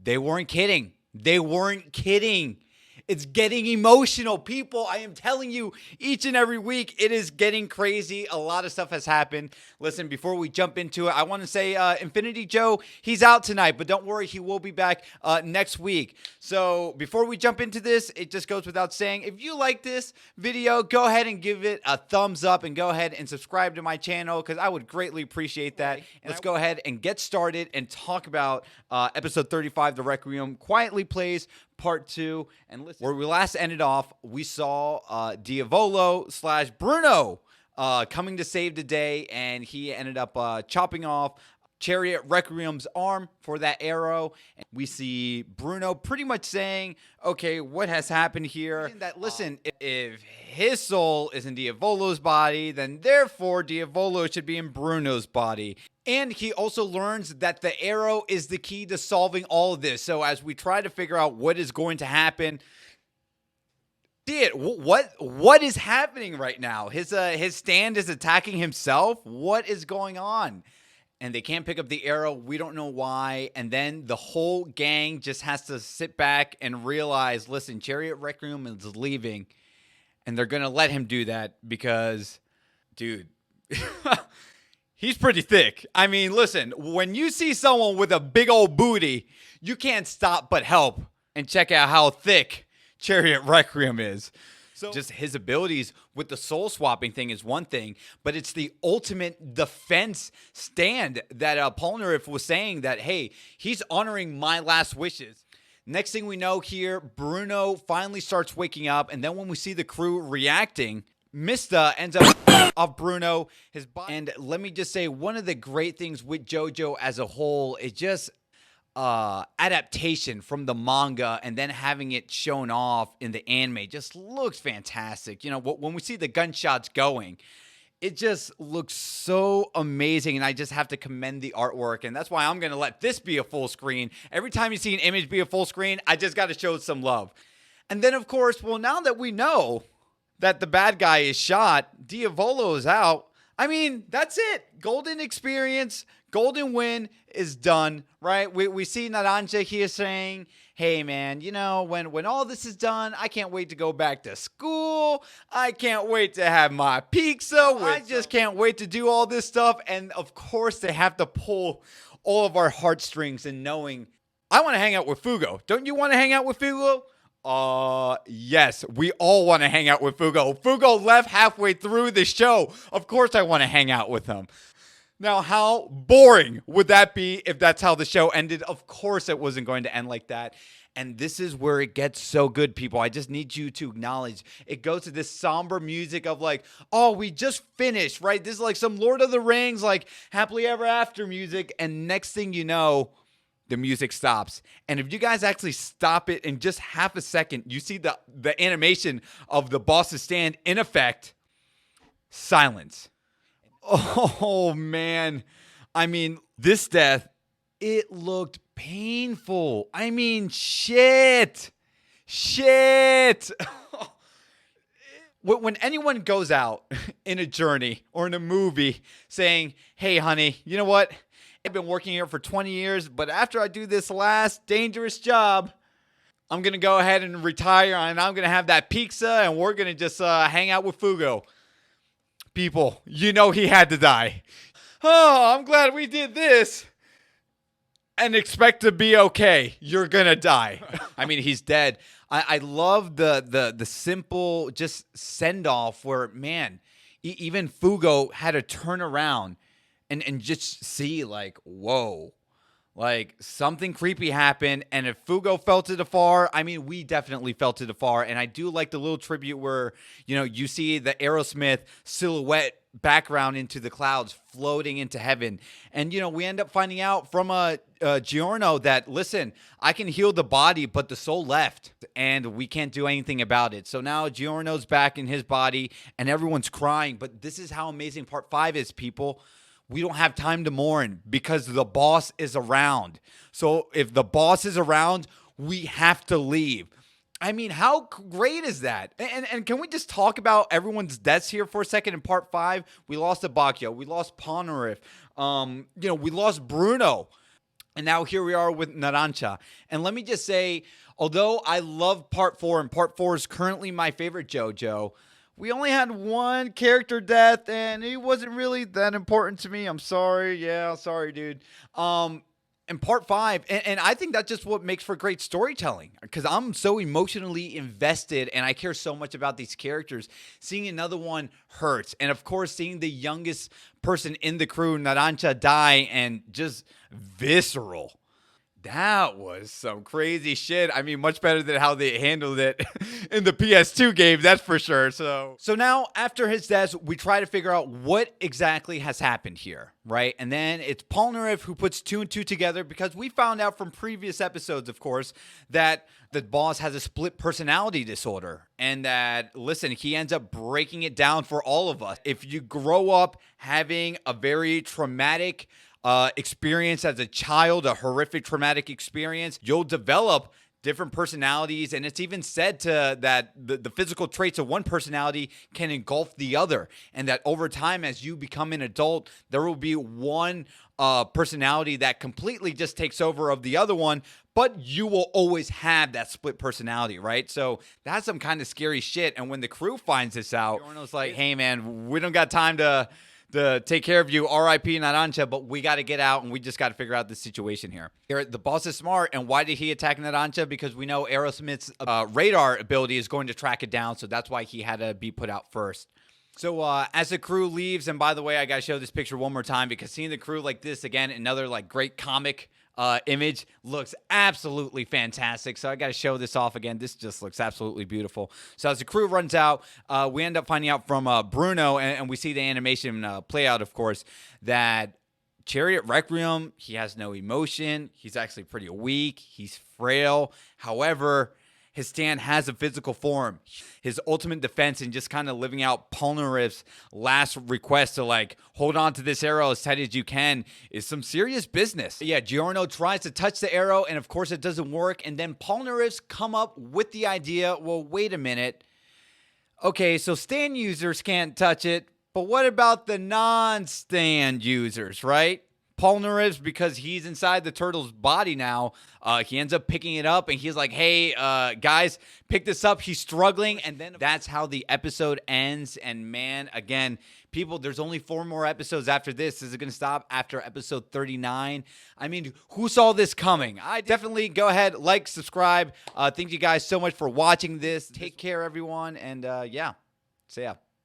They weren't kidding. They weren't kidding. It's getting emotional, people. I am telling you, each and every week, it is getting crazy. A lot of stuff has happened. Listen, before we jump into it, I want to say Infinity Joe, he's out tonight, but don't worry, he will be back next week. So before we jump into this, it just goes without saying, if you like this video, go ahead and give it a thumbs up and go ahead and subscribe to my channel because I would greatly appreciate that. And let's go ahead and get started and talk about episode 35, The Requiem Quietly Plays, Part 2. And listen, where we last ended off, we saw Diavolo / Bruno coming to save the day, and he ended up chopping off Chariot Requiem's arm for that arrow. And we see Bruno pretty much saying, okay, what has happened here? That listen, if his soul is in Diavolo's body, then therefore Diavolo should be in Bruno's body. And he also learns that the arrow is the key to solving all of this. So as we try to figure out what is going to happen, what is happening right now? His stand is attacking himself. What is going on? And they can't pick up the arrow. We don't know why. And then the whole gang just has to sit back and realize, listen, Chariot Requiem is leaving. And they're going to let him do that because, dude, he's pretty thick. I mean, listen, when you see someone with a big old booty, you can't stop but help and check out how thick Chariot Requiem is. So just his abilities with the soul swapping thing is one thing, but it's the ultimate defense stand that Polnareff was saying that, hey, he's honoring my last wishes. Next thing we know here, Bruno finally starts waking up, and then when we see the crew reacting, Mista ends up off Bruno, his body. And let me just say, one of the great things with JoJo as a whole is just adaptation from the manga and then having it shown off in the anime just looks fantastic. You know, when we see the gunshots going, it just looks so amazing, and I just have to commend the artwork, and that's why I'm going to let this be a full screen. Every time you see an image be a full screen, I just got to show some love. And then, of course, well, now that we know that the bad guy is shot, Diavolo is out, I mean, that's it. Golden experience, golden win is done, right? We see Narancia here saying, hey, man, you know, when all this is done, I can't wait to go back to school. I can't wait to have my pizza. I just can't wait to do all this stuff. And, of course, they have to pull all of our heartstrings and knowing, I want to hang out with Fugo. Don't you want to hang out with Fugo? Yes, we all want to hang out with Fugo. Fugo left halfway through the show. Of course I want to hang out with him. Now, how boring would that be if that's how the show ended? Of course it wasn't going to end like that. And this is where it gets so good, people. I just need you to acknowledge it goes to this somber music of like, oh, we just finished, right? This is like some Lord of the Rings, like happily ever after music. And next thing you know, the music stops. And if you guys actually stop it in just half a second, you see the animation of the boss's stand in effect. Silence. Oh, man. I mean, this death, it looked painful. I mean, shit. When anyone goes out in a journey or in a movie saying, hey, honey, you know what? I've been working here for 20 years, but after I do this last dangerous job, I'm going to go ahead and retire, and I'm going to have that pizza, and we're going to just hang out with Fugo. People, you know he had to die. Oh, I'm glad we did this. And expect to be okay. You're going to die. I mean, he's dead. I love the simple just send-off where, man, even Fugo had to turn around and just see, like, whoa, like something creepy happened. And if Fugo felt it afar, I mean, we definitely felt it afar. And I do like the little tribute where, you know, you see the Aerosmith silhouette background into the clouds floating into heaven. And, you know, we end up finding out from Giorno that, listen, I can heal the body, but the soul left and we can't do anything about it. So now Giorno's back in his body and everyone's crying. But this is how amazing part 5 is, people. We don't have time to mourn because the boss is around. So if the boss is around, we have to leave. I mean, how great is that? And can we just talk about everyone's deaths here for a second? In part 5, we lost Abakio. We lost Polnareff. We lost Bruno. And now here we are with Narancia. And let me just say, although I love part 4, and part 4 is currently my favorite JoJo, we only had one character death, and he wasn't really that important to me. I'm sorry. Yeah, sorry, dude. In part 5, and I think that's just what makes for great storytelling, because I'm so emotionally invested and I care so much about these characters. Seeing another one hurts. And of course, seeing the youngest person in the crew, Narancia, die, and just visceral. That was some crazy shit. I mean, much better than how they handled it in the PS2 game, that's for sure. So now, after his death, we try to figure out what exactly has happened here, right? And then it's Polnareff who puts 2 and 2 together, because we found out from previous episodes, of course, that the boss has a split personality disorder, and that, listen, he ends up breaking it down for all of us. If you grow up having a very traumatic experience as a child, a horrific traumatic experience, you'll develop different personalities. And it's even said that the physical traits of one personality can engulf the other, and that over time, as you become an adult, there will be one personality that completely just takes over of the other one, but you will always have that split personality, right? So that's some kind of scary shit. And when the crew finds this out, Giorno's like, hey man, we don't got time to take care of you, R.I.P. Narancia, but we got to get out, and we just got to figure out the situation here. The boss is smart, and why did he attack Narancia? Because we know Aerosmith's radar ability is going to track it down, so that's why he had to be put out first. So as the crew leaves, and by the way, I got to show this picture one more time, because seeing the crew like this, again, another like great comic image, looks absolutely fantastic. So I got to show this off again. This just looks absolutely beautiful. So as the crew runs out, we end up finding out from Bruno, and we see the animation play out, of course, that Chariot Requiem, he has no emotion. He's actually pretty weak. He's frail. However, his stand has a physical form. His ultimate defense, and just kind of living out Polnareff's last request to like hold on to this arrow as tight as you can, is some serious business. Yeah, Giorno tries to touch the arrow, and of course it doesn't work. And then Polnareff's come up with the idea, well, wait a minute. Okay, so stand users can't touch it, but what about the non-stand users, right? Polnareff's, because he's inside the turtle's body now, he ends up picking it up, and he's like, hey, guys, pick this up. He's struggling, and then that's how the episode ends. And man, again, people, there's only 4 more episodes after this. Is it going to stop after episode 39? I mean, who saw this coming? I definitely go ahead, like, subscribe. Thank you guys so much for watching this. Take care, everyone, and yeah, see ya.